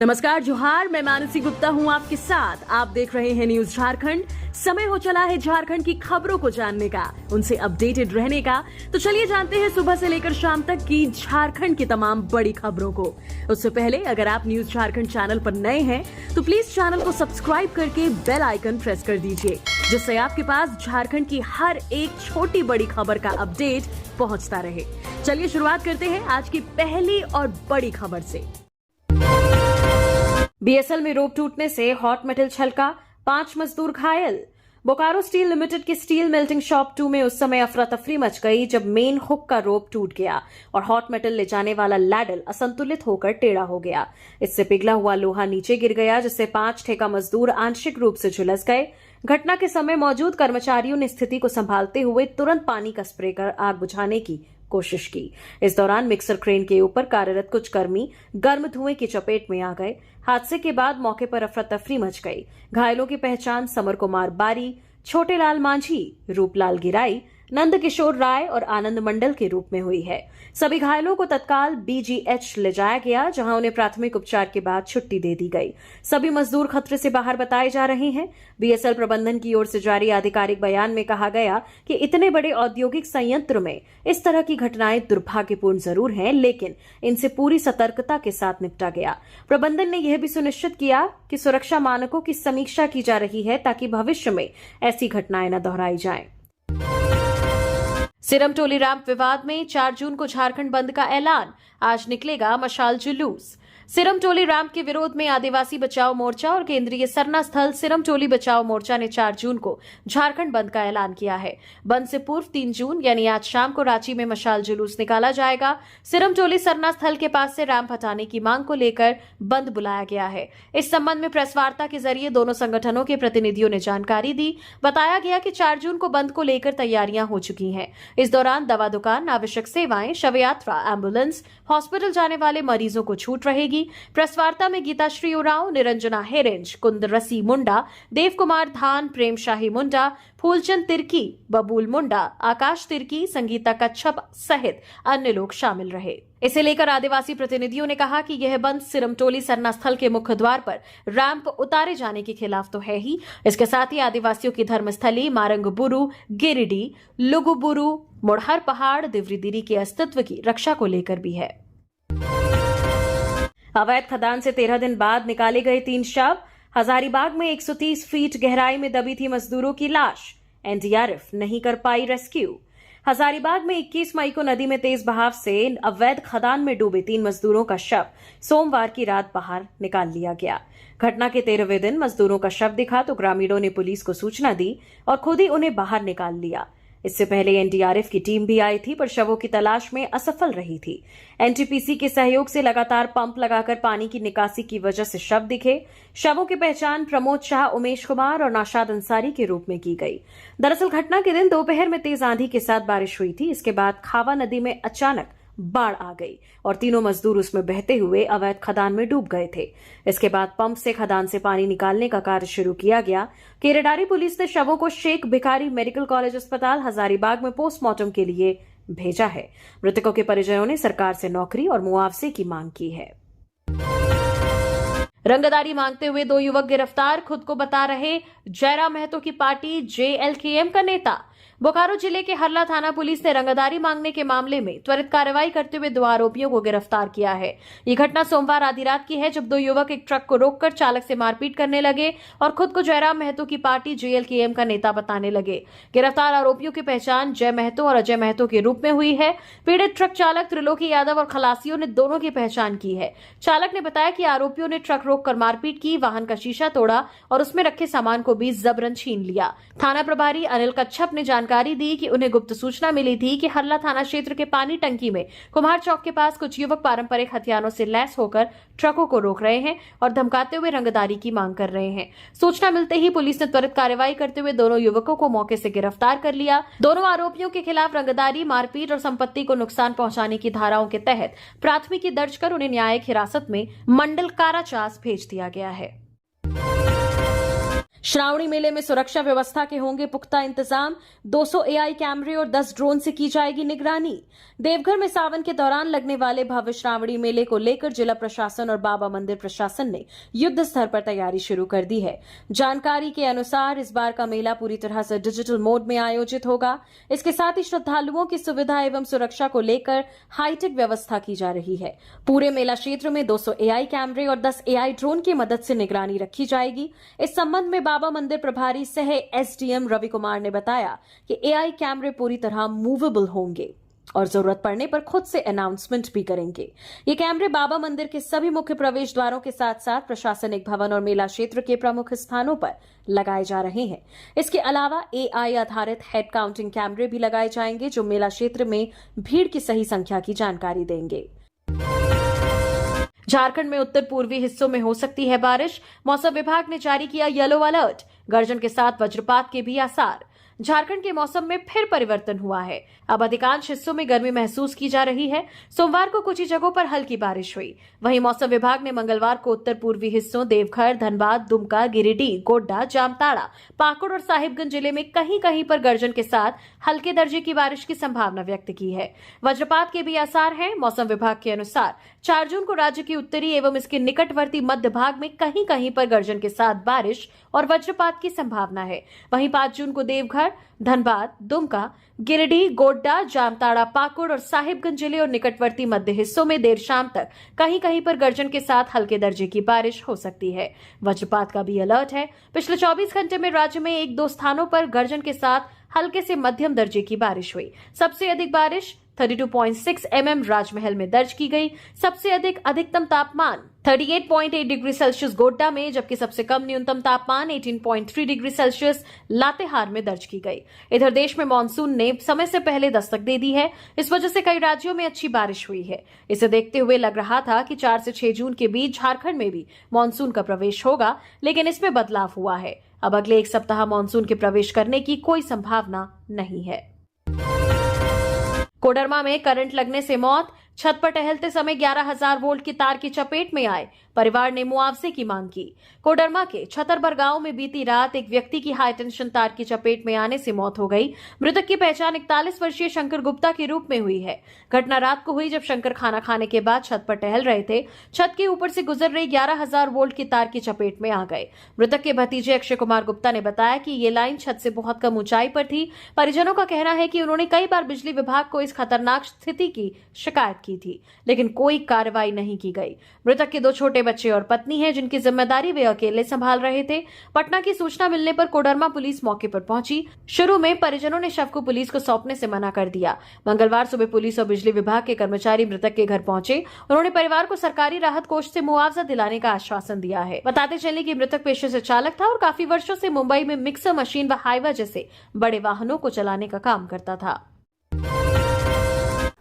नमस्कार, जोहार। मैं मानसी गुप्ता हूं आपके साथ। आप देख रहे हैं न्यूज झारखंड। समय हो चला है झारखंड की खबरों को जानने का, उनसे अपडेटेड रहने का। तो चलिए जानते हैं सुबह से लेकर शाम तक की झारखंड की तमाम बड़ी खबरों को। उससे पहले अगर आप न्यूज झारखंड चैनल पर नए हैं तो प्लीज चैनल को सब्सक्राइब करके बेल आइकन प्रेस कर दीजिए, जिससे आपके पास झारखंड की हर एक छोटी बड़ी खबर का अपडेट पहुंचता रहे। चलिए शुरुआत करते हैं आज की पहली और बड़ी खबर से। बीएसएल में रोप टूटने से हॉट मेटल छलका, 5 मजदूर घायल। बोकारो स्टील लिमिटेड की स्टील मेल्टिंग शॉप 2 में उस समय अफरा तफरी मच गई जब मेन हुक का रोप टूट गया और हॉट मेटल ले जाने वाला लैडल असंतुलित होकर टेढ़ा हो गया। इससे पिघला हुआ लोहा नीचे गिर गया, जिससे 5 ठेका मजदूर आंशिक रूप से झुलस गए। घटना के समय मौजूद कर्मचारियों ने स्थिति को संभालते हुए तुरंत पानी का स्प्रे कर आग बुझाने की कोशिश की। इस दौरान मिक्सर क्रेन के ऊपर कार्यरत कुछ कर्मी गर्म धुएं की चपेट में आ गए। हादसे के बाद मौके पर अफरा तफरी मच गई। घायलों की पहचान समर कुमार बारी, छोटेलाल मांझी, रूपलाल गिराई, नंद किशोर राय और आनंद मंडल के रूप में हुई है। सभी घायलों को तत्काल बीजीएच ले जाया गया, जहां उन्हें प्राथमिक उपचार के बाद छुट्टी दे दी गई। सभी मजदूर खतरे से बाहर बताए जा रहे हैं। बीएसएल प्रबंधन की ओर से जारी आधिकारिक बयान में कहा गया कि इतने बड़े औद्योगिक संयंत्र में इस तरह की घटनाएं दुर्भाग्यपूर्ण जरूर हैं, लेकिन इनसे पूरी सतर्कता के साथ निपटा गया। प्रबंधन ने यह भी सुनिश्चित किया कि सुरक्षा मानकों की समीक्षा की जा रही है ताकि भविष्य में ऐसी घटनाएं न दोहराई जाएं। सिरमटोली रैंप विवाद में 4 जून को झारखंड बंद का ऐलान, आज निकलेगा मशाल जुलूस। सिरमटोली रैंप के विरोध में आदिवासी बचाओ मोर्चा और केंद्रीय सरना स्थल सिरमटोली बचाओ मोर्चा ने 4 जून को झारखंड बंद का ऐलान किया है। बंद से पूर्व 3 जून यानी आज शाम को रांची में मशाल जुलूस निकाला जाएगा। सिरमटोली सरना स्थल के पास से रैंप हटाने की मांग को लेकर बंद बुलाया गया है। इस संबंध में प्रेस वार्ता के जरिए दोनों संगठनों के प्रतिनिधियों ने जानकारी दी। बताया गया कि 4 जून को बंद को लेकर तैयारियां हो चुकी हैं। इस दौरान दवा दुकान, आवश्यक सेवाएं, शव यात्रा, एम्बुलेंस, हॉस्पिटल जाने वाले मरीजों को छूट रहेगी। प्रेस वार्ता में गीताश्री उरांव, निरंजना हेरेंज, कुंदरसी मुंडा, देव कुमार धान, प्रेम शाही मुंडा, फूलचंद तिर्की, बबूल मुंडा, आकाश तिर्की, संगीता कच्छप सहित अन्य लोग शामिल रहे। इसे लेकर आदिवासी प्रतिनिधियों ने कहा कि यह बंद सिरमटोली सरना स्थल के मुख्य द्वार पर रैंप उतारे जाने के खिलाफ तो है ही, इसके साथ ही आदिवासियों की धर्मस्थली मारंगबुरु, गिरिडीह, लुगुबुरु, मुड़हर पहाड़, दिवरीदिरी के अस्तित्व की रक्षा को लेकर भी है। अवैध खदान से 13 दिन बाद निकाले गए 3 शव। हजारीबाग में 130 फीट गहराई में दबी थी मजदूरों की लाश, एनडीआरएफ नहीं कर पाई रेस्क्यू। हजारीबाग में 21 मई को नदी में तेज बहाव से अवैध खदान में डूबे 3 मजदूरों का शव सोमवार की रात बाहर निकाल लिया गया। घटना के 13वें दिन मजदूरों का शव दिखा तो ग्रामीणों ने पुलिस को सूचना दी और खुद ही उन्हें बाहर निकाल लिया। इससे पहले एनडीआरएफ की टीम भी आई थी, पर शवों की तलाश में असफल रही थी। एनटीपीसी के सहयोग से लगातार पंप लगाकर पानी की निकासी की वजह से शव दिखे। शवों की पहचान प्रमोद शाह, उमेश कुमार और नौशाद अंसारी के रूप में की गई। दरअसल घटना के दिन दोपहर में तेज आंधी के साथ बारिश हुई थी। इसके बाद खावा नदी में अचानक बाढ़ आ गई और तीनों मजदूर उसमें बहते हुए अवैध खदान में डूब गए थे। इसके बाद पंप से खदान से पानी निकालने का कार्य शुरू किया गया। केरेडारी पुलिस ने शवों को शेख भिखारी मेडिकल कॉलेज अस्पताल हजारीबाग में पोस्टमार्टम के लिए भेजा है। मृतकों के परिजनों ने सरकार से नौकरी और मुआवजे की मांग की है। रंगदारी मांगते हुए 2 युवक गिरफ्तार, खुद को बता रहे जयराम महतो की पार्टी जेएलकेएम का नेता। बोकारो जिले के हरला थाना पुलिस ने रंगदारी मांगने के मामले में त्वरित कार्रवाई करते हुए 2 आरोपियों को गिरफ्तार किया है। ये घटना सोमवार आधी रात की है, जब 2 युवक एक ट्रक को रोककर चालक से मारपीट करने लगे और खुद को जयराम महतो की पार्टी जेएलकेएम का नेता बताने लगे। गिरफ्तार आरोपियों की पहचान जय महतो और अजय महतो के रूप में हुई है। पीड़ित ट्रक चालक त्रिलोकी यादव और खलासियों ने दोनों की पहचान की है। चालक ने बताया कि आरोपियों ने ट्रक रोककर मारपीट की, वाहन का शीशा तोड़ा और उसमें रखे सामान को भी जबरन छीन लिया। थाना प्रभारी अनिल कच्छप ने जानकारी दी कि उन्हें गुप्त सूचना मिली थी कि हरला थाना क्षेत्र के पानी टंकी में कुम्हार चौक के पास कुछ युवक पारंपरिक हथियारों से लैस होकर ट्रकों को रोक रहे हैं और धमकाते हुए रंगदारी की मांग कर रहे हैं। सूचना मिलते ही पुलिस ने त्वरित कार्रवाई करते हुए दोनों युवकों को मौके से गिरफ्तार कर लिया। दोनों आरोपियों के खिलाफ रंगदारी, मारपीट और संपत्ति को नुकसान पहुंचाने की धाराओं के तहत प्राथमिकी दर्ज कर उन्हें न्यायिक हिरासत में मंडल काराचास भेज दिया गया है। श्रावणी मेले में सुरक्षा व्यवस्था के होंगे पुख्ता इंतजाम। 200 एआई कैमरे और 10 ड्रोन से की जाएगी निगरानी। देवघर में सावन के दौरान लगने वाले भव्य श्रावणी मेले को लेकर जिला प्रशासन और बाबा मंदिर प्रशासन ने युद्ध स्तर पर तैयारी शुरू कर दी है। जानकारी के अनुसार इस बार का मेला पूरी तरह से डिजिटल मोड में आयोजित होगा। इसके साथ ही श्रद्धालुओं की सुविधा एवं सुरक्षा को लेकर हाईटेक व्यवस्था की जा रही है। पूरे मेला क्षेत्र में 200 एआई कैमरे और 10 एआई ड्रोन की मदद से निगरानी रखी जाएगी। इस संबंध में बाबा मंदिर प्रभारी सह एसडीएम रवि कुमार ने बताया कि एआई कैमरे पूरी तरह मूवेबल होंगे और जरूरत पड़ने पर खुद से अनाउंसमेंट भी करेंगे। ये कैमरे बाबा मंदिर के सभी मुख्य प्रवेश द्वारों के साथ साथ प्रशासनिक भवन और मेला क्षेत्र के प्रमुख स्थानों पर लगाए जा रहे हैं। इसके अलावा एआई आधारित हेड काउंटिंग कैमरे भी लगाए जाएंगे जो मेला क्षेत्र में भीड़ की सही संख्या की जानकारी देंगे। झारखंड में उत्तर पूर्वी हिस्सों में हो सकती है बारिश। मौसम विभाग ने जारी किया येलो अलर्ट। गर्जन के साथ वज्रपात के भी आसार। झारखंड के मौसम में फिर परिवर्तन हुआ है। अब अधिकांश हिस्सों में गर्मी महसूस की जा रही है। सोमवार को कुछ ही जगहों पर हल्की बारिश हुई। वहीं मौसम विभाग ने मंगलवार को उत्तर पूर्वी हिस्सों देवघर, धनबाद, दुमका, गिरिडीह, गोड्डा, जामताड़ा, पाकुड़ और साहिबगंज जिले में कहीं कहीं पर गर्जन के साथ हल्के दर्जे की बारिश की संभावना व्यक्त की है। वज्रपात के भी आसार हैं। मौसम विभाग के अनुसार 4 जून को राज्य की उत्तरी एवं इसके निकटवर्ती मध्य भाग में कहीं कहीं पर गर्जन के साथ बारिश और वज्रपात की संभावना है। वहीं 5 जून को देवघर, धनबाद, दुमका, गिरिडीह, गोड्डा, जामताड़ा, पाकुड़ और साहिबगंज जिले और निकटवर्ती मध्य हिस्सों में देर शाम तक कहीं कहीं पर गर्जन के साथ हल्के दर्जे की बारिश हो सकती है। वज्रपात का भी अलर्ट है। पिछले 24 घंटे में राज्य में 1-2 स्थानों पर गर्जन के साथ हल्के से मध्यम दर्जे की बारिश हुई। सबसे अधिक बारिश 32.6 mm राजमहल में दर्ज की गई। सबसे अधिकतम तापमान 38.8 डिग्री सेल्सियस गोड्डा में, जबकि सबसे कम न्यूनतम तापमान 18.3 डिग्री सेल्सियस लातेहार में दर्ज की गई। इधर देश में मानसून ने समय से पहले दस्तक दे दी है। इस वजह से कई राज्यों में अच्छी बारिश हुई है। इसे देखते हुए लग रहा था कि 4 से 6 जून के बीच झारखंड में भी मानसून का प्रवेश होगा, लेकिन इसमें बदलाव हुआ है। अब अगले 1 सप्ताह मानसून के प्रवेश करने की कोई संभावना नहीं है। कोडरमा में करंट लगने से मौत। छत पर टहलते समय 11,000 वोल्ट की तार की चपेट में आए। परिवार ने मुआवजे की मांग की। कोडरमा के छतरबर गांव में बीती रात एक व्यक्ति की हाई टेंशन तार की चपेट में आने से मौत हो गई। मृतक की पहचान 41 वर्षीय शंकर गुप्ता के रूप में हुई है। घटना रात को हुई जब शंकर खाना खाने के बाद छत पर टहल रहे थे। छत के ऊपर से गुजर रही 11,000 वोल्ट की तार की चपेट में आ गए। मृतक के भतीजे अक्षय कुमार गुप्ता ने बताया कि ये लाइन छत से बहुत कम ऊंचाई पर थी। परिजनों का कहना है कि उन्होंने कई बार बिजली विभाग को इस खतरनाक स्थिति की शिकायत की थी, लेकिन कोई कार्रवाई नहीं की गई। मृतक के 2 छोटे बच्चे और पत्नी हैं, जिनकी जिम्मेदारी वे अकेले संभाल रहे थे। पटना की सूचना मिलने पर कोडरमा पुलिस मौके पर पहुंची। शुरू में परिजनों ने शव को पुलिस को सौंपने से मना कर दिया। मंगलवार सुबह पुलिस और बिजली विभाग के कर्मचारी मृतक के घर पहुंचे। उन्होंने परिवार को सरकारी राहत कोष से मुआवजा दिलाने का आश्वासन दिया है। बताते चले कि मृतक पेशे से चालक था और काफी वर्षों से मुंबई में मिक्सर मशीन व हाईवा जैसे बड़े वाहनों को चलाने का काम करता था।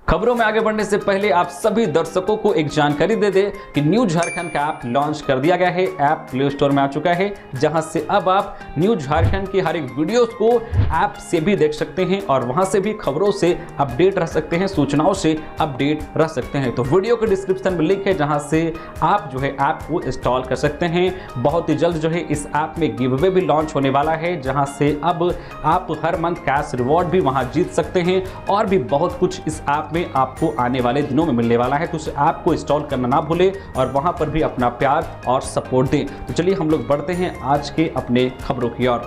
खबरों में आगे बढ़ने से पहले आप सभी दर्शकों को एक जानकारी दे दें कि न्यूज झारखंड का ऐप लॉन्च कर दिया गया है। ऐप प्ले स्टोर में आ चुका है, जहां से अब आप न्यूज झारखंड की हर एक वीडियोस को ऐप से भी देख सकते हैं और वहां से भी खबरों से अपडेट रह सकते हैं, सूचनाओं से अपडेट रह सकते हैं। तो वीडियो के डिस्क्रिप्शन में लिंक है, जहां से आप जो है ऐप को इंस्टॉल कर सकते हैं। बहुत ही जल्द जो है इस ऐप में गिव अवे भी लॉन्च होने वाला है, जहां से अब आप हर मंथ कैश रिवॉर्ड भी वहां जीत सकते हैं और भी बहुत कुछ इस ऐप में आपको आने वाले दिनों में मिलने वाला है। तो इस ऐप को इंस्टॉल करना ना भूलें और वहां पर भी अपना प्यार और सपोर्ट दें। तो चलिए हम लोग बढ़ते हैं आज के अपने खबरों की ओर।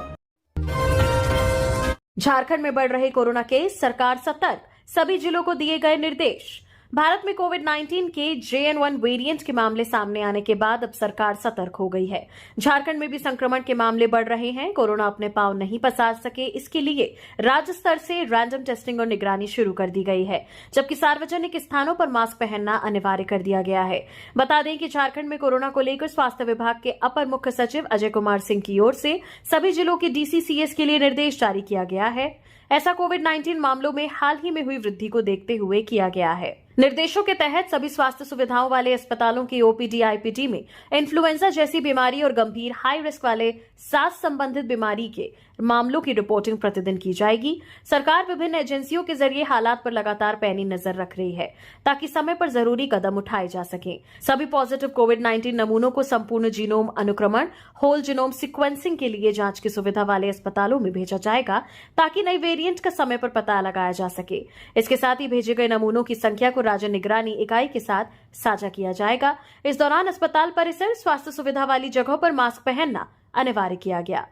झारखंड में बढ़ रहे कोरोना केस, सरकार सतर्क, सभी जिलों को दिए गए निर्देश। भारत में कोविड-19 के JN1 वेरिएंट के मामले सामने आने के बाद अब सरकार सतर्क हो गई है। झारखंड में भी संक्रमण के मामले बढ़ रहे हैं। कोरोना अपने पांव नहीं पसार सके, इसके लिए राज्य स्तर से रैंडम टेस्टिंग और निगरानी शुरू कर दी गई है, जबकि सार्वजनिक स्थानों पर मास्क पहनना अनिवार्य कर दिया गया है। बता दें कि झारखंड में कोरोना को लेकर स्वास्थ्य विभाग के अपर मुख्य सचिव अजय कुमार सिंह की ओर से सभी जिलों के DCCS के लिए निर्देश जारी किया गया है। ऐसा कोविड-19 मामलों में हाल ही में हुई वृद्धि को देखते हुए किया गया है। निर्देशों के तहत सभी स्वास्थ्य सुविधाओं वाले अस्पतालों की ओपीडी आईपीडी में इन्फ्लुएंजा जैसी बीमारी और गंभीर हाई रिस्क वाले सांस संबंधित बीमारी के मामलों की रिपोर्टिंग प्रतिदिन की जाएगी। सरकार विभिन्न एजेंसियों के जरिए हालात पर लगातार पैनी नजर रख रही है ताकि समय पर जरूरी कदम उठाए जा सकें। सभी पॉजिटिव कोविड-19 नमूनों को संपूर्ण जीनोम अनुक्रमण होल जीनोम सीक्वेंसिंग के लिए जांच की सुविधा वाले अस्पतालों में भेजा जाएगा ताकि नई वेरिएंट का समय पर पता लगाया जा सके। इसके साथ ही भेजे गए नमूनों की संख्या को राज्य निगरानी इकाई के साथ साझा किया जाएगा। इस दौरान अस्पताल परिसर, स्वास्थ्य सुविधा वाली जगहों पर मास्क पहनना अनिवार्य किया गया।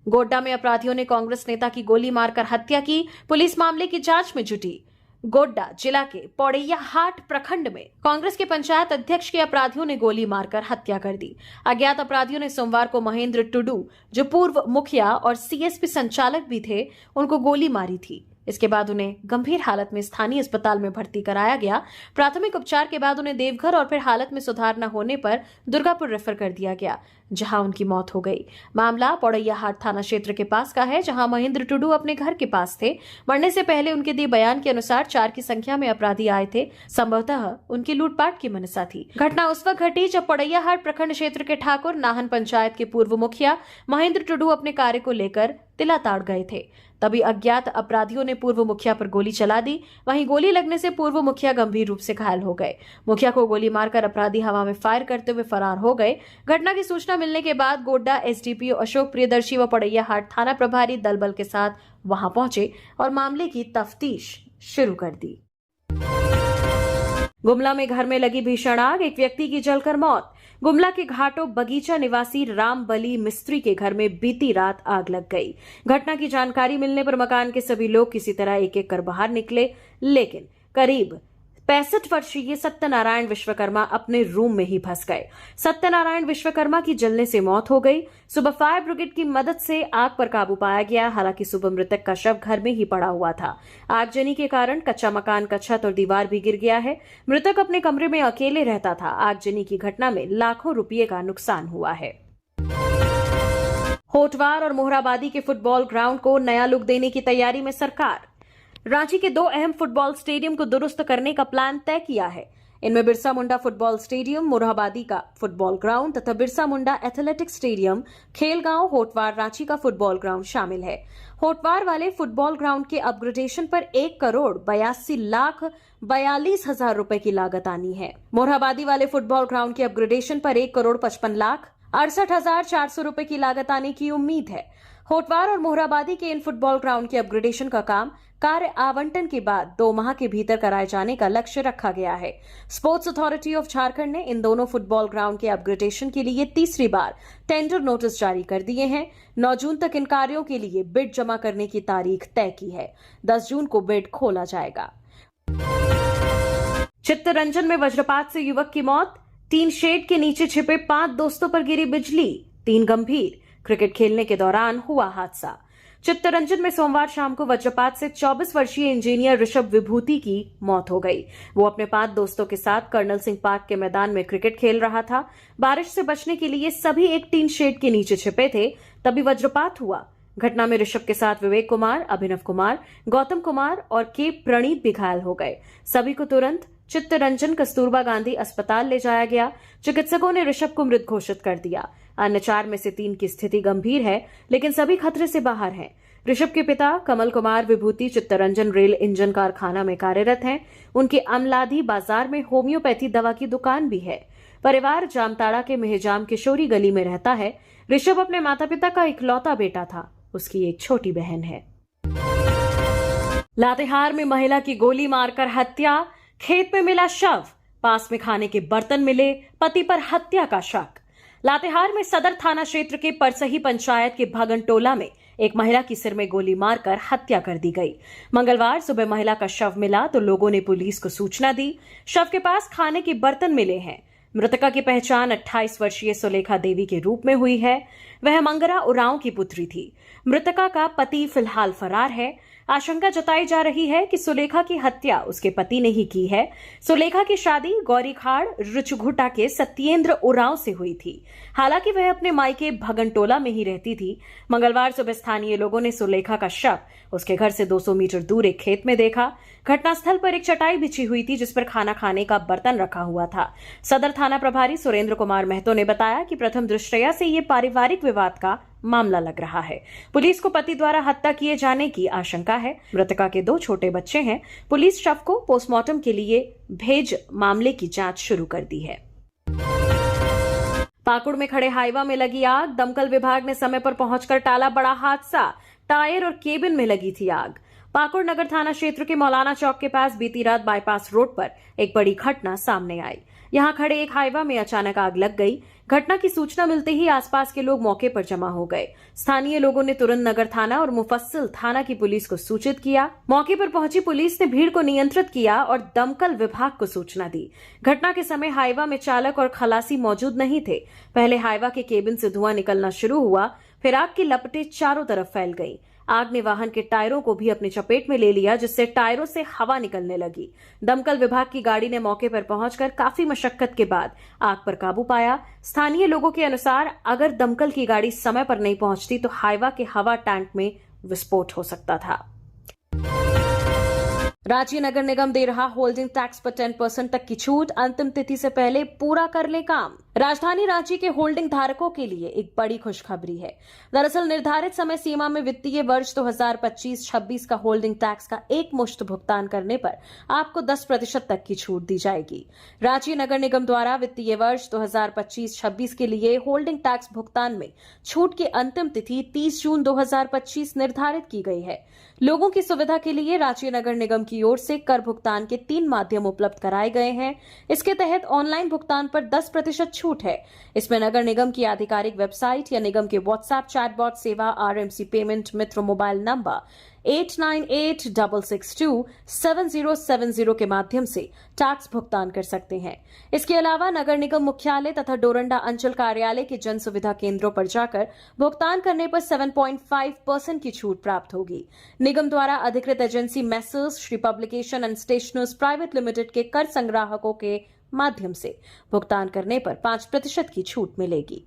गोड्डा में अपराधियों ने कांग्रेस नेता की गोली मारकर हत्या की, पुलिस मामले की जांच में जुटी। गोड्डा जिला के पौड़ैया हाट प्रखंड में कांग्रेस के पंचायत अध्यक्ष के अपराधियों ने गोली मारकर हत्या कर दी। अज्ञात अपराधियों ने सोमवार को महेंद्र टुडू, जो पूर्व मुखिया और सीएसपी संचालक भी थे, उनको गोली मारी थी। इसके बाद उन्हें गंभीर हालत में स्थानीय अस्पताल में भर्ती कराया गया। प्राथमिक उपचार के बाद उन्हें देवघर और फिर हालत में सुधार न होने पर दुर्गापुर रेफर कर दिया गया, जहां उनकी मौत हो गई। मामला पौड़ैया हाट थाना क्षेत्र के पास का है, जहां महेंद्र टुडू अपने घर के पास थे। मरने से पहले उनके दिए बयान के अनुसार 4 की संख्या में अपराधी आए थे। संभवतः उनकी लूटपाट की मनसा थी। घटना उस वक्त घटी जब पौड़ैया हाट प्रखंड क्षेत्र के ठाकुर नाहन पंचायत के पूर्व मुखिया महेंद्र टुडू अपने कार्य को लेकर तिलाताड़ गए थे। तभी अज्ञात अपराधियों ने पूर्व मुखिया पर गोली चला दी। वहीं गोली लगने से पूर्व मुखिया गंभीर रूप से घायल हो गए। मुखिया को गोली मारकर अपराधी हवा में फायर करते हुए फरार हो गए। घटना की सूचना मिलने के बाद गोड्डा एसडीपीओ अशोक प्रियदर्शी व पौड़ैया हाट थाना प्रभारी दल बल के साथ वहां पहुंचे और मामले की तफ्तीश शुरू कर दी। गुमला में घर में लगी भीषण आग, एक व्यक्ति की जलकर मौत। गुमला के घाटों बगीचा निवासी राम बली मिस्त्री के घर में बीती रात आग लग गई। घटना की जानकारी मिलने पर मकान के सभी लोग किसी तरह एक एक कर बाहर निकले, लेकिन करीब 65 वर्षीय सत्यनारायण विश्वकर्मा अपने रूम में ही फंस गए। सत्यनारायण विश्वकर्मा की जलने से मौत हो गई। सुबह फायर ब्रिगेड की मदद से आग पर काबू पाया गया। हालांकि सुबह मृतक का शव घर में ही पड़ा हुआ था। आगजनी के कारण कच्चा मकान का छत और दीवार भी गिर गया है। मृतक अपने कमरे में अकेले रहता था। आगजनी की घटना में लाखों रुपये का नुकसान हुआ है। होटवार और मोहराबादी के फुटबॉल ग्राउंड को नया लुक देने की तैयारी में सरकार। रांची के 2 अहम फुटबॉल स्टेडियम को दुरुस्त करने का प्लान तय किया है। इनमें बिरसा मुंडा फुटबॉल स्टेडियम, मोरहाबादी का फुटबॉल ग्राउंड तथा बिरसा मुंडा एथलेटिक्स स्टेडियम, खेलगांव, होटवार, रांची का फुटबॉल ग्राउंड शामिल है। होटवार वाले फुटबॉल ग्राउंड के अपग्रेडेशन पर 1,82,42,000 रुपए की लागत आनी है। मोरहाबादी वाले फुटबॉल ग्राउंड के अपग्रेडेशन पर 1,55,68,400 रुपए की लागत आने की उम्मीद है। होटवार और मोहराबादी के इन फुटबॉल ग्राउंड के अपग्रेडेशन का काम कार्य आवंटन के बाद 2 माह के भीतर कराए जाने का लक्ष्य रखा गया है। स्पोर्ट्स अथॉरिटी ऑफ झारखंड ने इन दोनों फुटबॉल ग्राउंड के अपग्रेडेशन के लिए तीसरी बार टेंडर नोटिस जारी कर दिए हैं। 9 जून तक इन कार्यों के लिए बिड जमा करने की तारीख तय की है। 10 जून को बिड खोला जाएगा। चित्तरंजन में वज्रपात से युवक की मौत। टीन शेड के नीचे छिपे 5 दोस्तों पर गिरी बिजली, 3 गंभीर। क्रिकेट खेलने के दौरान हुआ हादसा। चित्तरंजन में सोमवार शाम को वज्रपात से 24 वर्षीय इंजीनियर ऋषभ विभूति की मौत हो गई। वो अपने 5 दोस्तों के साथ कर्नल सिंह पार्क के मैदान में क्रिकेट खेल रहा था। बारिश से बचने के लिए सभी एक टीन शेड के नीचे छिपे थे, तभी वज्रपात हुआ। घटना में ऋषभ के साथ विवेक कुमार, अभिनव कुमार, गौतम कुमार और के प्रणीत भी घायल हो गए। सभी को तुरंत चित्तरंजन कस्तूरबा गांधी अस्पताल ले जाया गया। चिकित्सकों ने ऋषभ को मृत घोषित कर दिया। अन्य 4 में से 3 की स्थिति गंभीर है, लेकिन सभी खतरे से बाहर हैं। ऋषभ के पिता कमल कुमार विभूति चित्तरंजन रेल इंजन कारखाना में कार्यरत हैं। उनके अमलाधी बाजार में होम्योपैथी दवा की दुकान भी है। परिवार जामताड़ा के मेहजाम किशोरी गली में रहता है। ऋषभ अपने माता पिता का इकलौता बेटा था। उसकी एक छोटी बहन है। लातेहार में महिला की गोली मारकर हत्या, खेत में मिला शव, पास में खाने के बर्तन मिले, पति पर हत्या का शक। लातेहार में सदर थाना क्षेत्र के परसही पंचायत के भगनटोला में एक महिला की सिर में गोली मारकर हत्या कर दी गई। मंगलवार सुबह महिला का शव मिला तो लोगों ने पुलिस को सूचना दी। शव के पास खाने के बर्तन मिले हैं। मृतका की पहचान 28 वर्षीय सुलेखा देवी के रूप में हुई है। वह मंगरा उरांव की पुत्री थी। मृतका का पति फिलहाल फरार है। आशंका जताई जा रही है कि सुलेखा की हत्या उसके पति ने ही की है। सुलेखा की शादी गौरीखाड़ रुचघुटा के सत्येंद्र उरांव से हुई थी। हालांकि वह अपने मायके भगनटोला में ही रहती थी। मंगलवार सुबह स्थानीय लोगों ने सुलेखा का शव उसके घर से 200 मीटर दूर एक खेत में देखा। घटनास्थल पर एक चटाई बिछी हुई थी जिस पर खाना खाने का बर्तन रखा हुआ था। सदर थाना प्रभारी सुरेंद्र कुमार महतो ने बताया कि प्रथम दृष्टया से ये पारिवारिक विवाद का मामला लग रहा है। पुलिस को पति द्वारा हत्या किए जाने की आशंका है। मृतका के 2 छोटे बच्चे हैं। पुलिस शव को पोस्टमार्टम के लिए भेज मामले की जांच शुरू कर दी है। पाकुड़ में खड़े हाईवा में लगी आग। दमकल विभाग ने समय पर पहुंचकर टाला बड़ा हादसा। टायर और केबिन में लगी थी आग। पाकुड़ नगर थाना क्षेत्र के मौलाना चौक के पास बीती रात बाईपास रोड पर एक बड़ी घटना सामने आई। यहां खड़े एक हाईवा में अचानक आग लग गई। घटना की सूचना मिलते ही आसपास के लोग मौके पर जमा हो गए। स्थानीय लोगों ने तुरंत नगर थाना और मुफस्सिल थाना की पुलिस को सूचित किया। मौके पर पहुंची पुलिस ने भीड़ को नियंत्रित किया और दमकल विभाग को सूचना दी। घटना के समय हाईवा में चालक और खलासी मौजूद नहीं थे। पहले हाईवा के केबिन से धुआं निकलना शुरू हुआ, फिर आग की लपटें चारों तरफ फैल गई। आग ने वाहन के टायरों को भी अपनी चपेट में ले लिया, जिससे टायरों से हवा निकलने लगी। दमकल विभाग की गाड़ी ने मौके पर पहुंचकर काफी मशक्कत के बाद आग पर काबू पाया। स्थानीय लोगों के अनुसार अगर दमकल की गाड़ी समय पर नहीं पहुंचती तो हाईवा के हवा टैंक में विस्फोट हो सकता था। रांची नगर निगम दे रहा होल्डिंग टैक्स पर 10% तक की छूट। अंतिम तिथि से पहले पूरा कर ले काम। राजधानी रांची के होल्डिंग धारकों के लिए एक बड़ी खुशखबरी है। दरअसल निर्धारित समय सीमा में वित्तीय वर्ष 2025-26 का होल्डिंग टैक्स का एक मुश्त भुगतान करने पर आपको 10% तक की छूट दी जाएगी। रांची नगर निगम द्वारा वित्तीय वर्ष 2025-26 के लिए होल्डिंग टैक्स भुगतान में छूट की अंतिम तिथि 30 जून 2025 निर्धारित की गई है। लोगों की सुविधा के लिए रांची नगर निगम की ओर से कर भुगतान के 3 माध्यम उपलब्ध कराए गए हैं। इसके तहत ऑनलाइन भुगतान पर 10% छूट है। इसमें नगर निगम की आधिकारिक वेबसाइट या निगम के व्हाट्सएप चैटबॉट सेवा आरएमसी पेमेंट मित्र मोबाइल नंबर 8986627070 के माध्यम से टैक्स भुगतान कर सकते हैं। इसके अलावा नगर निगम मुख्यालय तथा डोरंडा अंचल कार्यालय के जन सुविधा केंद्रों पर जाकर भुगतान करने पर 7.5% की छूट प्राप्त होगी। निगम द्वारा अधिकृत agency Messrs Shri publication and stationers private limited के कर संग्राहकों के माध्यम से भुगतान करने पर 5% की छूट मिलेगी।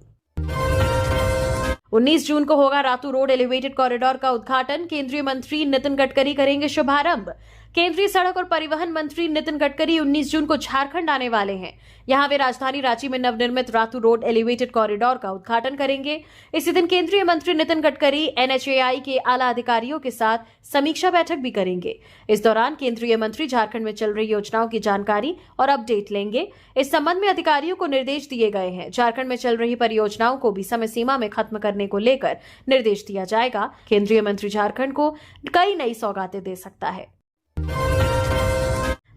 19 जून को होगा रातू रोड एलिवेटेड कॉरिडोर का उद्घाटन। केंद्रीय मंत्री नितिन गडकरी करेंगे शुभारंभ। केंद्रीय सड़क और परिवहन मंत्री नितिन गडकरी 19 जून को झारखंड आने वाले हैं। यहां वे राजधानी रांची में नवनिर्मित रातू रोड एलिवेटेड कॉरिडोर का उद्घाटन करेंगे। इसी दिन केंद्रीय मंत्री नितिन गडकरी NHAI के आला अधिकारियों के साथ समीक्षा बैठक भी करेंगे। इस दौरान केंद्रीय मंत्री झारखंड में चल रही योजनाओं की जानकारी और अपडेट लेंगे। इस संबंध में अधिकारियों को निर्देश दिए गए हैं। झारखंड में चल रही परियोजनाओं को भी समय सीमा में खत्म करने को लेकर निर्देश दिया जाएगा। केंद्रीय मंत्री झारखंड को कई नई सौगातें दे सकता है।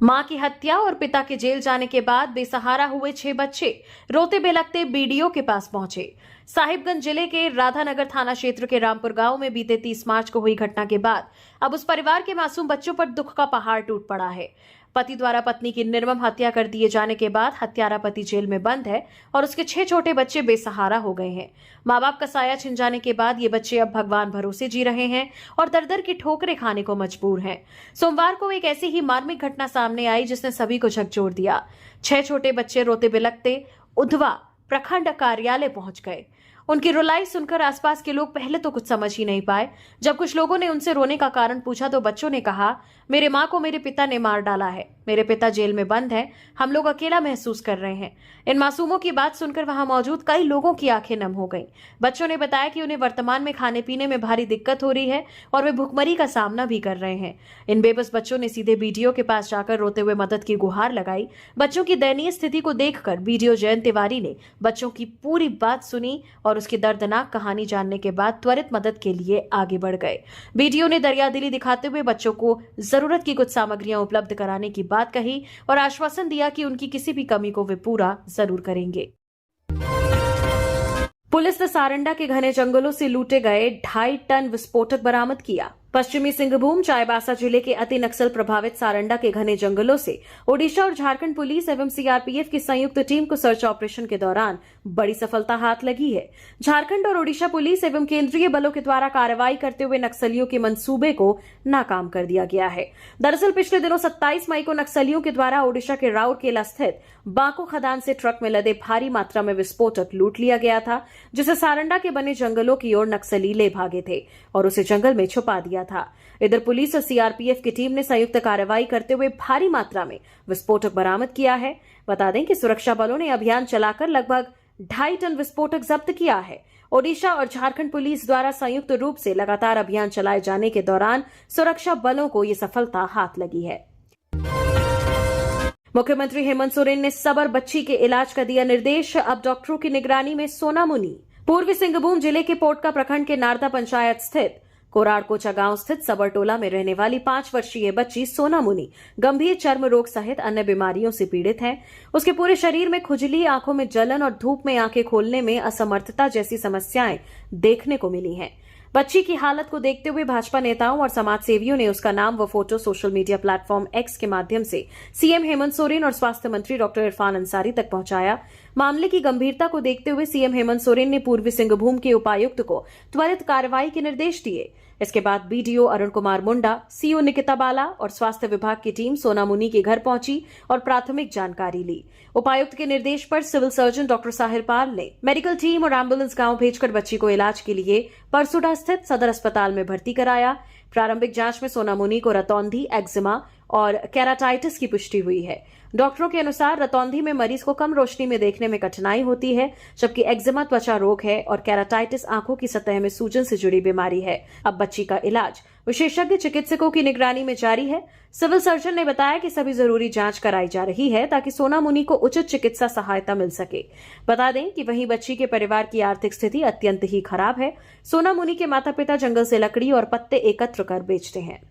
मां की हत्या और पिता के जेल जाने के बाद बेसहारा हुए 6 बच्चे रोते बेलखते BDO के पास पहुंचे। साहिबगंज जिले के राधानगर थाना क्षेत्र के रामपुर गांव में बीते 30 मार्च को हुई घटना के बाद अब उस परिवार के मासूम बच्चों पर दुख का पहाड़ टूट पड़ा है। पति द्वारा पत्नी की निर्मम हत्या कर दिए जाने के बाद हत्यारा पति जेल में बंद है और उसके 6 छोटे बच्चे बेसहारा हो गए हैं। माँ बाप का साया छिन जाने के बाद ये बच्चे अब भगवान भरोसे जी रहे हैं और दर दर की ठोकरें खाने को मजबूर हैं। सोमवार को एक ऐसी ही मार्मिक घटना सामने आई जिसने सभी को झकझोर दिया। 6 छोटे बच्चे रोते बिलखते उधवा प्रखंड कार्यालय पहुंच गए। उनकी रुलाई सुनकर आसपास के लोग पहले तो कुछ समझ ही नहीं पाए। जब कुछ लोगों ने उनसे रोने का कारण पूछा तो बच्चों ने कहा, मेरे माँ को मेरे पिता ने मार डाला है, मेरे पिता जेल में बंद है, हम लोग अकेला महसूस कर रहे हैं। इन मासूमों की बात सुनकर वहां मौजूद कई लोगों की आंखें नम हो गईं। बच्चों ने बताया कि उन्हें वर्तमान में खाने पीने में भारी दिक्कत हो रही है और वे भुखमरी का सामना भी कर रहे हैं। इन बेबस बच्चों ने सीधे BDO के पास जाकर रोते हुए मदद की गुहार लगाई। बच्चों की दयनीय स्थिति को देखकर BDO जयंत तिवारी ने बच्चों की पूरी बात सुनी और उसकी दर्दनाक कहानी जानने के बाद त्वरित मदद के लिए आगे बढ़ गए। BDO ने दरियादिली दिखाते हुए बच्चों को जरूरत की कुछ सामग्रियां उपलब्ध कराने की बात कही और आश्वासन दिया कि उनकी किसी भी कमी को वे पूरा जरूर करेंगे। पुलिस ने सारंडा के घने जंगलों से लूटे गए 2.5 टन विस्फोटक बरामद किया। पश्चिमी सिंहभूम चाईबासा जिले के अति नक्सल प्रभावित सारंडा के घने जंगलों से ओडिशा और झारखंड पुलिस एवं सीआरपीएफ की संयुक्त टीम को सर्च ऑपरेशन के दौरान बड़ी सफलता हाथ लगी है। झारखंड और ओडिशा पुलिस एवं केंद्रीय बलों के द्वारा कार्रवाई करते हुए नक्सलियों के मंसूबे को नाकाम कर दिया गया है। दरअसल पिछले दिनों 27 मई को नक्सलियों के द्वारा ओडिशा के राउरकेला स्थित बांको खदान से ट्रक में लदे भारी मात्रा में विस्फोटक लूट लिया गया था, जिसे सारंडा के बने जंगलों की ओर नक्सली ले भागे थे और उसे जंगल में छुपा दिया था। इधर पुलिस और सीआरपीएफ की टीम ने संयुक्त कार्रवाई करते हुए भारी मात्रा में विस्फोटक बरामद किया है। बता दें कि सुरक्षा बलों ने अभियान चलाकर लगभग 2.5 टन विस्फोटक जब्त किया है। ओडिशा और झारखंड पुलिस द्वारा संयुक्त रूप से लगातार अभियान चलाए जाने के दौरान सुरक्षा बलों को ये सफलता हाथ लगी है। मुख्यमंत्री हेमंत सोरेन ने सबर बच्ची के इलाज का दिया निर्देश। अब डॉक्टरों की निगरानी में सोनामुनी। पूर्वी सिंहभूम जिले के पोटका प्रखंड के नारदा पंचायत स्थित कोराड़कोचा गांव स्थित सबर टोला में रहने वाली 5 वर्षीय बच्ची सोनामुनी गंभीर चर्म रोग सहित अन्य बीमारियों से पीड़ित है। उसके पूरे शरीर में खुजली, आंखों में जलन और धूप में आंखें खोलने में असमर्थता जैसी समस्याएं देखने को मिली हैं। बच्ची की हालत को देखते हुए भाजपा नेताओं और समाजसेवियों ने उसका नाम व photo social media platform x के माध्यम से सीएम हेमंत सोरेन और स्वास्थ्य मंत्री डॉक्टर इरफान अंसारी तक पहुंचाया। मामले की गंभीरता को देखते हुए सीएम हेमंत सोरेन ने पूर्वी सिंहभूम के उपायुक्त को त्वरित कार्रवाई के निर्देश दिए। इसके बाद बीडीओ अरुण कुमार मुंडा, सीओ निकिता बाला और स्वास्थ्य विभाग की टीम सोनामुनी के घर पहुंची और प्राथमिक जानकारी ली। उपायुक्त के निर्देश पर सिविल सर्जन डॉक्टर साहिर पाल ने मेडिकल टीम और एम्बुलेंस गांव भेजकर बच्ची को इलाज के लिए परसुडा स्थित सदर अस्पताल में भर्ती कराया। प्रारंभिक जांच में सोनामुनी को रतौंधी, एक्जिमा और केराटाइटिस की पुष्टि हुई है। डॉक्टरों के अनुसार रतौंधी में मरीज को कम रोशनी में देखने में कठिनाई होती है, जबकि एक्जिमा त्वचा रोग है और केराटाइटिस आंखों की सतह में सूजन से जुड़ी बीमारी है। अब बच्ची का इलाज विशेषज्ञ चिकित्सकों की निगरानी में जारी है। सिविल सर्जन ने बताया कि सभी जरूरी जांच कराई जा रही है ताकि सोनामुनी को उचित चिकित्सा सहायता मिल सके। बता दें कि वहीं बच्ची के परिवार की आर्थिक स्थिति अत्यंत ही खराब है। सोनामुनी के माता पिता जंगल से लकड़ी और पत्ते एकत्र कर बेचते हैं।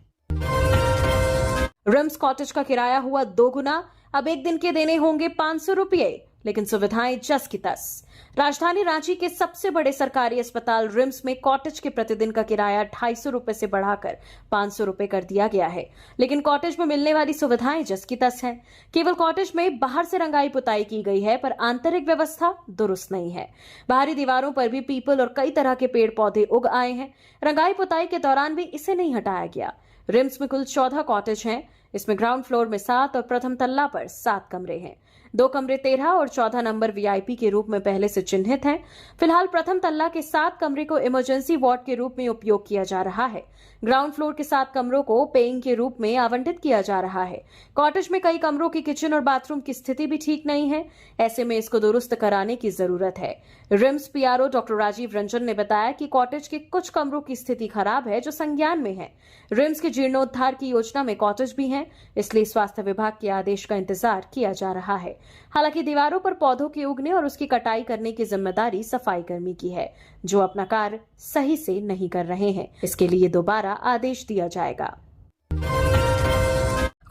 रिम्स कॉटेज का किराया हुआ 2 गुना। अब एक दिन के देने होंगे 500 रुपये, लेकिन सुविधाएं जस की तस। राजधानी रांची के सबसे बड़े सरकारी अस्पताल रिम्स में कॉटेज के प्रतिदिन का किराया 250 रुपए से बढ़ाकर 500 रुपए कर दिया गया है, लेकिन कॉटेज में मिलने वाली सुविधाएं जस की तस हैं। केवल कॉटेज में बाहर से रंगाई पुताई की गई है, पर आंतरिक व्यवस्था दुरुस्त नहीं है। बाहरी दीवारों पर भी पीपल और कई तरह के पेड़ पौधे उग आए हैं। रंगाई पुताई के दौरान भी इसे नहीं हटाया गया। रिम्स में कुल 14 कॉटेज हैं। इसमें ग्राउंड फ्लोर में 7 और प्रथम तल्ला पर 7 कमरे हैं। 2 कमरे 13 और 14 नंबर वीआईपी के रूप में पहले से चिन्हित हैं। फिलहाल प्रथम तल्ला के 7 कमरे को इमरजेंसी वार्ड के रूप में उपयोग किया जा रहा है। ग्राउंड फ्लोर के 7 कमरों को पेइंग के रूप में आवंटित किया जा रहा है। कॉटेज में कई कमरों की किचन और बाथरूम की स्थिति भी ठीक नहीं है। ऐसे में इसको दुरुस्त कराने की जरूरत है। RIMS PRO doctor Rajeev Ranjan ने बताया कि कॉटेज के कुछ कमरों की स्थिति खराब है, जो संज्ञान में है। रिम्स के जीर्णोद्धार की योजना में कॉटेज भी हैं, इसलिए स्वास्थ्य विभाग के आदेश का इंतजार किया जा रहा है। हालांकि दीवारों पर पौधों के उगने और उसकी कटाई करने की जिम्मेदारी सफाई कर्मी की है, जो अपना कार्य सही से नहीं कर रहे हैं। इसके लिए दोबारा आदेश दिया जाएगा।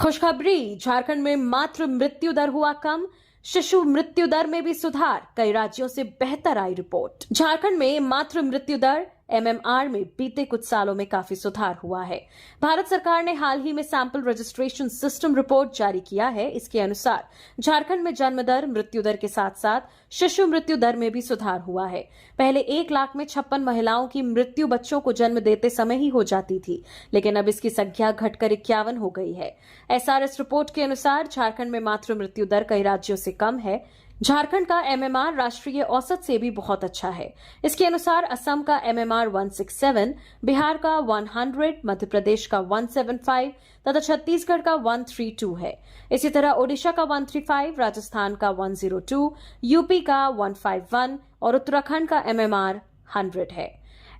खुशखबरी, झारखंड में मातृ मृत्यु दर हुआ कम। शिशु मृत्यु दर में भी सुधार। कई राज्यों से बेहतर आई रिपोर्ट। झारखंड में मातृ मृत्यु दर MMR में बीते कुछ सालों में काफी सुधार हुआ है। भारत सरकार ने हाल ही में सैंपल रजिस्ट्रेशन सिस्टम रिपोर्ट जारी किया है। इसके अनुसार झारखंड में जन्म दर, मृत्यु दर के साथ साथ शिशु मृत्यु दर में भी सुधार हुआ है। पहले 1 लाख में 56 महिलाओं की मृत्यु बच्चों को जन्म देते समय ही हो जाती थी, लेकिन अब इसकी संख्या घटकर 51 हो गई है। SRS रिपोर्ट के अनुसार झारखंड में मातृ मृत्यु दर कई राज्यों से कम है। झारखंड का MMR राष्ट्रीय औसत से भी बहुत अच्छा है। इसके अनुसार असम का MMR 167, बिहार का 100, मध्य प्रदेश का 175 तथा छत्तीसगढ़ का 132 है। इसी तरह ओडिशा का 135, राजस्थान का 102, यूपी का 151 और उत्तराखंड का MMR 100 है।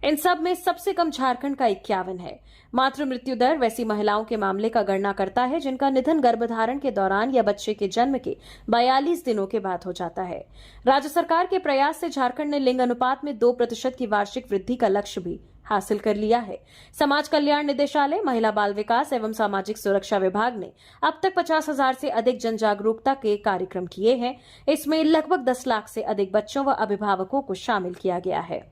इन सब में सबसे कम झारखंड का 51 है। मातृ मृत्यु दर वैसी महिलाओं के मामले का गणना करता है जिनका निधन गर्भधारण के दौरान या बच्चे के जन्म के 42 दिनों के बाद हो जाता है। राज्य सरकार के प्रयास से झारखंड ने लिंग अनुपात में 2% की वार्षिक वृद्धि का लक्ष्य भी हासिल कर लिया है। समाज कल्याण निदेशालय, महिला बाल विकास एवं सामाजिक सुरक्षा विभाग ने अब तक 50,000 से अधिक जन जागरूकता के कार्यक्रम किए हैं। इसमें लगभग 10 लाख से अधिक बच्चों व अभिभावकों को शामिल किया गया है।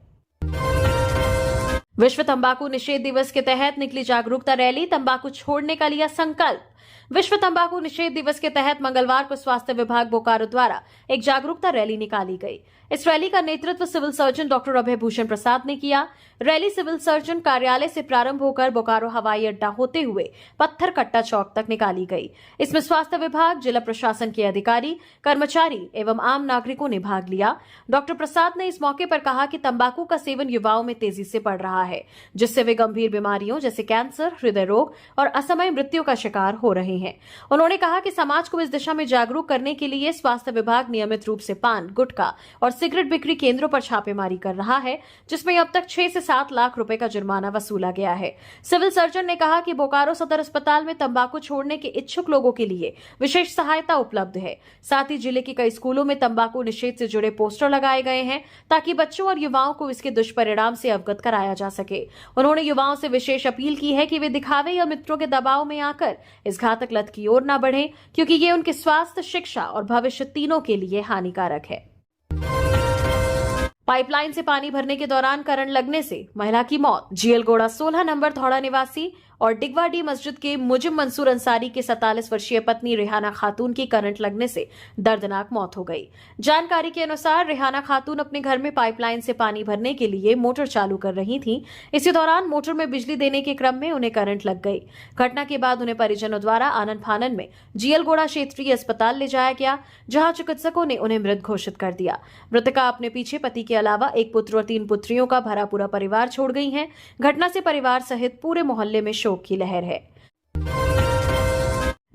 विश्व तंबाकू निषेध दिवस के तहत निकली जागरूकता रैली, तंबाकू छोड़ने का लिया संकल्प। विश्व तंबाकू निषेध दिवस के तहत मंगलवार को स्वास्थ्य विभाग बोकारो द्वारा एक जागरूकता रैली निकाली गई। इस रैली का नेतृत्व सिविल सर्जन डॉक्टर अभय भूषण प्रसाद ने किया। रैली सिविल सर्जन कार्यालय से प्रारंभ होकर बोकारो हवाई अड्डा होते हुए पत्थर कट्टा चौक तक निकाली गई। इसमें स्वास्थ्य विभाग, जिला प्रशासन के अधिकारी, कर्मचारी एवं आम नागरिकों ने भाग लिया। डॉक्टर प्रसाद ने इस मौके पर कहा कि तंबाकू का सेवन युवाओं में तेजी से बढ़ रहा है, जिससे वे गंभीर बीमारियों जैसे कैंसर, हृदय रोग और असमय मृत्यु का शिकार हो रहे हैं। उन्होंने कहा कि समाज को इस दिशा में जागरूक करने के लिए स्वास्थ्य विभाग नियमित रूप से पान, गुटखा और सिगरेट बिक्री केंद्रों पर छापेमारी कर रहा है, जिसमें अब तक 6 से 7 लाख रुपए का जुर्माना वसूला गया है। सिविल सर्जन ने कहा कि बोकारो सदर अस्पताल में तंबाकू छोड़ने के इच्छुक लोगों के लिए विशेष सहायता उपलब्ध है। साथ ही जिले के कई स्कूलों में तंबाकू निषेध से जुड़े पोस्टर लगाए गए हैं, ताकि बच्चों और युवाओं को इसके दुष्परिणाम से अवगत कराया जा सके। उन्होंने युवाओं से विशेष अपील की है कि वे दिखावे या मित्रों के दबाव में आकर इस घातक लत की ओर न बढ़ें, क्योंकि ये उनके स्वास्थ्य, शिक्षा और भविष्य तीनों के लिए हानिकारक है। पाइपलाइन से पानी भरने के दौरान करंट लगने से महिला की मौत। जीएलगोड़ा 16 नंबर थौड़ा निवासी और डिगवाडी मस्जिद के मुजिब मंसूर अंसारी के 47 वर्षीय पत्नी रेहाना खातून की करंट लगने से दर्दनाक मौत हो गई। जानकारी के अनुसार रेहाना खातून अपने घर में पाइपलाइन से पानी भरने के लिए मोटर चालू कर रही थीं। इसी दौरान मोटर में बिजली देने के क्रम में उन्हें करंट लग गई। घटना के बाद उन्हें परिजनों द्वारा आनन फानन में जीएलगोड़ा क्षेत्रीय अस्पताल ले जाया गया, जहां चिकित्सकों ने उन्हें मृत घोषित कर दिया। मृतका अपने पीछे पति के अलावा एक पुत्र और 3 पुत्रियों का भरा पूरा परिवार छोड़ गई है। घटना से परिवार सहित पूरे मोहल्ले में शोक की लहर है।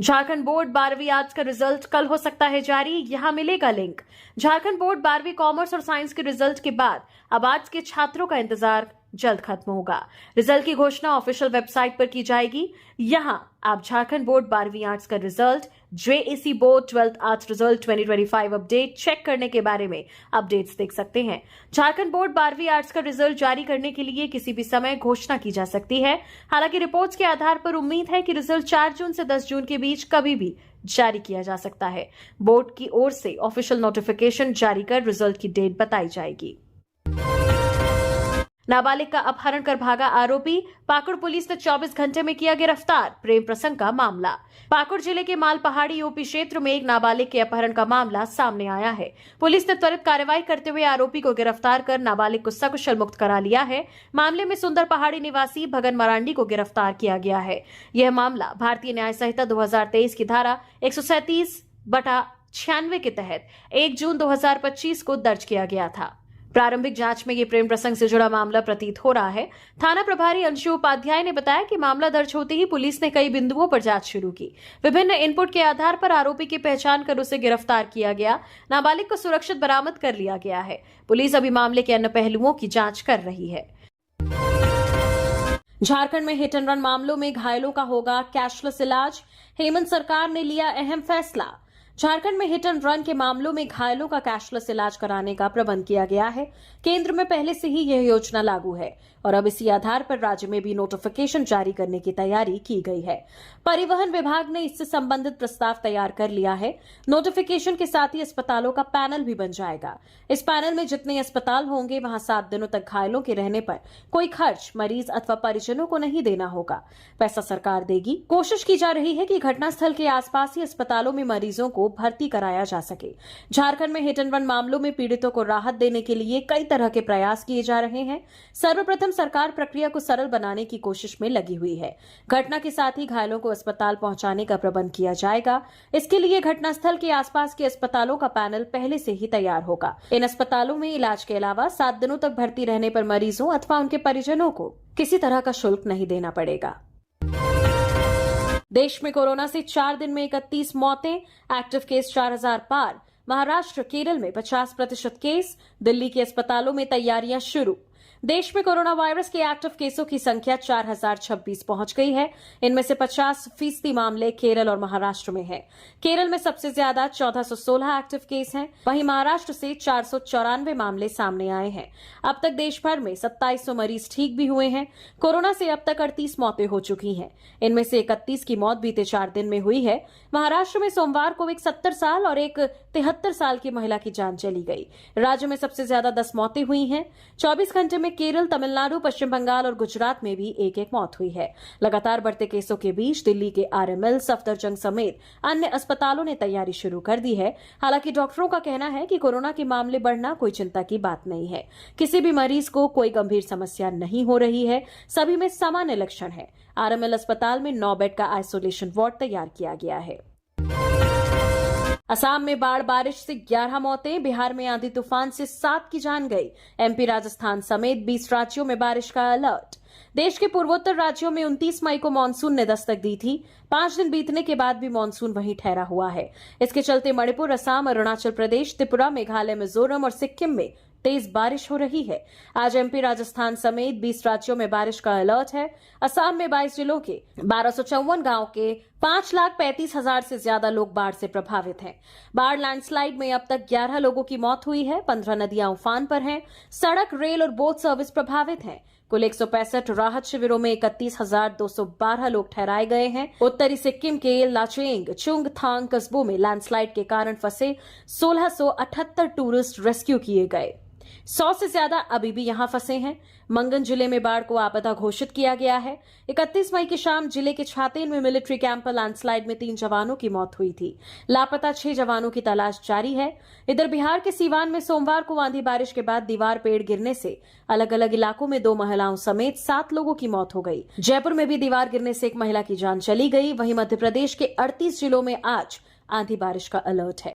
झारखंड बोर्ड 12वीं आर्ट्स का रिजल्ट कल हो सकता है जारी, यहां मिलेगा लिंक। झारखंड बोर्ड 12वीं कॉमर्स और साइंस के रिजल्ट के बाद अब आर्ट्स के छात्रों का इंतजार जल्द खत्म होगा। रिजल्ट की घोषणा ऑफिशियल वेबसाइट पर की जाएगी। यहां आप झारखंड बोर्ड 12वीं आर्ट्स का result, JAC board 12th arts result 2025 update check करने के बारे में अपडेट्स देख सकते हैं। झारखंड बोर्ड 12वीं आर्ट्स का रिजल्ट जारी करने के लिए किसी भी समय घोषणा की जा सकती है। हालांकि रिपोर्ट्स के आधार पर उम्मीद है कि रिजल्ट 4 जून से 10 जून के बीच कभी भी जारी किया जा सकता है। बोर्ड की ओर से ऑफिशियल नोटिफिकेशन जारी कर रिजल्ट की डेट बताई जाएगी। नाबालिग का अपहरण कर भागा आरोपी, पाकुड़ पुलिस ने 24 घंटे में किया गिरफ्तार। प्रेम प्रसंग का मामला। पाकुड़ जिले के माल पहाड़ी यूपी क्षेत्र में एक नाबालिग के अपहरण का मामला सामने आया है। पुलिस ने त्वरित कार्रवाई करते हुए आरोपी को गिरफ्तार कर नाबालिग को सकुशल मुक्त करा लिया है। मामले में सुंदर पहाड़ी निवासी भगन मरांडी को गिरफ्तार किया गया है। यह मामला भारतीय न्याय संहिता 2023 की धारा 137/96 के तहत 1 जून 2025 को दर्ज किया गया था। प्रारंभिक जांच में ये प्रेम प्रसंग से जुड़ा मामला प्रतीत हो रहा है। थाना प्रभारी अंशु उपाध्याय ने बताया कि मामला दर्ज होते ही पुलिस ने कई बिंदुओं पर जांच शुरू की। विभिन्न इनपुट के आधार पर आरोपी की पहचान कर उसे गिरफ्तार किया गया। नाबालिग को सुरक्षित बरामद कर लिया गया है। पुलिस अभी मामले के अन्य पहलुओं की जांच कर रही है। झारखंड में हिट एंड रन मामलों में घायलों का होगा कैशलेस इलाज। हेमंत सरकार ने लिया अहम फैसला। झारखंड में हिट एंड रन के मामलों में घायलों का कैशलेस इलाज कराने का प्रबंध किया गया है। केंद्र में पहले से ही यह योजना लागू है और अब इसी आधार पर राज्य में भी नोटिफिकेशन जारी करने की तैयारी की गई है। परिवहन विभाग ने इससे संबंधित प्रस्ताव तैयार कर लिया है। नोटिफिकेशन के साथ ही अस्पतालों का पैनल भी बन जाएगा। इस पैनल में जितने अस्पताल होंगे वहां 7 दिनों तक घायलों के रहने पर कोई खर्च मरीज अथवा परिजनों को नहीं देना होगा। पैसा सरकार देगी। कोशिश की जा रही है कि घटनास्थल के आसपास ही अस्पतालों में मरीजों को भर्ती कराया जा सके। झारखंड में हिट एंड रन मामलों में पीड़ितों को राहत देने के लिए कई तरह के प्रयास किए जा रहे हैं। सर्वप्रथम सरकार प्रक्रिया को सरल बनाने की कोशिश में लगी हुई है। घटना के साथ ही घायलों को अस्पताल पहुंचाने का प्रबंध किया जाएगा। इसके लिए घटनास्थल के आसपास के अस्पतालों का पैनल पहले से ही तैयार होगा। इन अस्पतालों में इलाज के अलावा 7 दिनों तक भर्ती रहने पर मरीजों अथवा उनके परिजनों को किसी तरह का शुल्क नहीं देना पड़ेगा। देश में कोरोना से 4 दिन में 31 मौतें, एक्टिव केस 4000 पार। महाराष्ट्र, केरल में 50% केस। दिल्ली के अस्पतालों में तैयारियां शुरू। देश में कोरोना वायरस के एक्टिव केसों की संख्या 4026 पहुंच गई है। इनमें से 50% मामले केरल और महाराष्ट्र में है। केरल में सबसे ज्यादा 1416 एक्टिव केस हैं। वहीं महाराष्ट्र से 494 मामले सामने आए हैं। अब तक देश भर में 2700 मरीज ठीक भी हुए हैं। कोरोना से अब तक 38 मौतें हो चुकी हैं। इनमें से 31 की मौत बीते 4 दिन में हुई है। महाराष्ट्र में सोमवार को एक 70 साल और एक 73 साल की महिला की जान चली गई। राज्य में सबसे ज्यादा 10 मौतें हुई हैं। 24 घंटे में में केरल, तमिलनाडु, पश्चिम बंगाल और गुजरात में भी एक एक मौत हुई है। लगातार बढ़ते केसों के बीच दिल्ली के आरएमएल, सफदरजंग समेत अन्य अस्पतालों ने तैयारी शुरू कर दी है। हालांकि डॉक्टरों का कहना है कि कोरोना के मामले बढ़ना कोई चिंता की बात नहीं है। किसी भी मरीज को कोई गंभीर समस्या नहीं हो रही है, सभी में सामान्य लक्षण है। आरएमएल अस्पताल में 9 बेड का आइसोलेशन वार्ड तैयार किया गया है। असम में बाढ़ बारिश से 11 मौतें, बिहार में आंधी तूफान से 7 की जान गई। एमपी, राजस्थान समेत 20 राज्यों में बारिश का अलर्ट। देश के पूर्वोत्तर राज्यों में 29 मई को मानसून ने दस्तक दी थी। 5 दिन बीतने के बाद भी मानसून वहीं ठहरा हुआ है। इसके चलते मणिपुर, असम, अरुणाचल प्रदेश, त्रिपुरा, मेघालय, मिजोरम और सिक्किम में तेज बारिश हो रही है। आज एमपी, राजस्थान समेत 20 राज्यों में बारिश का अलर्ट है। असम में 22 जिलों के 1254 गांव के 5,35,000 से ज्यादा लोग बाढ़ से प्रभावित हैं। बाढ़ लैंडस्लाइड में अब तक 11 लोगों की मौत हुई है। 15 नदियां उफान पर हैं। सड़क, रेल और बोट सर्विस प्रभावित हैं। कुल 165 राहत शिविरों में 31,212 लोग ठहराए गए हैं। उत्तरी सिक्किम के लाचेंग, चुंगथांग कस्बों में लैंडस्लाइड के कारण फंसे 1678 टूरिस्ट रेस्क्यू किए गए। 100 से ज्यादा अभी भी यहां फंसे हैं। मंगन जिले में बाढ़ को आपदा घोषित किया गया है। 31 मई की शाम जिले के छातेन में मिलिट्री कैंप पर लैंडस्लाइड में 3 जवानों की मौत हुई थी। लापता 6 जवानों की तलाश जारी है। इधर बिहार के सीवान में सोमवार को आंधी बारिश के बाद दीवार पेड़ गिरने से अलग अलग इलाकों में 2 महिलाओं समेत 7 लोगों की मौत हो गई। जयपुर में भी दीवार गिरने से एक महिला की जान चली गई। वहीं मध्य प्रदेश के 38 जिलों में आज आंधी बारिश का अलर्ट है।